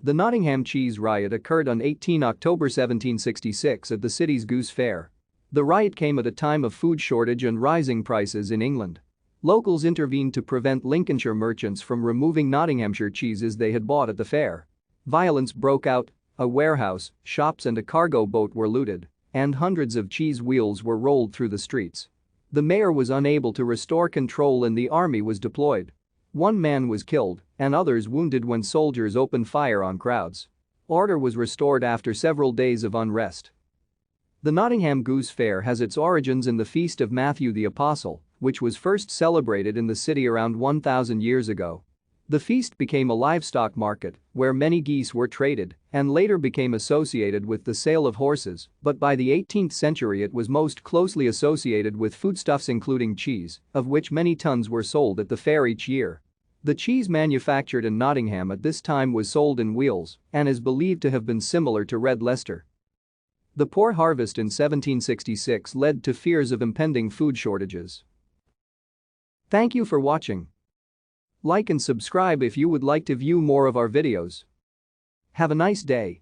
The Nottingham cheese riot occurred on 18 October 1766 at the city's Goose Fair. The riot came at a time of food shortage and rising prices in England. Locals intervened to prevent Lincolnshire merchants from removing Nottinghamshire cheeses they had bought at the fair. Violence broke out, a warehouse, shops and a cargo boat were looted, and hundreds of cheese wheels were rolled through the streets. The mayor was unable to restore control and the army was deployed. One man was killed and others wounded when soldiers opened fire on crowds. Order was restored after several days of unrest. The Nottingham Goose Fair has its origins in the feast of Matthew the Apostle, which was first celebrated in the city around 1,000 years ago. The feast became a livestock market where many geese were traded and later became associated with the sale of horses, but by the 18th century it was most closely associated with foodstuffs including cheese, of which many tons were sold at the fair each year. The cheese manufactured in Nottingham at this time was sold in wheels and is believed to have been similar to red Leicester. The poor harvest in 1766 led to fears of impending food shortages. Thank you for watching. Like and subscribe if you would like to view more of our videos. Have a nice day.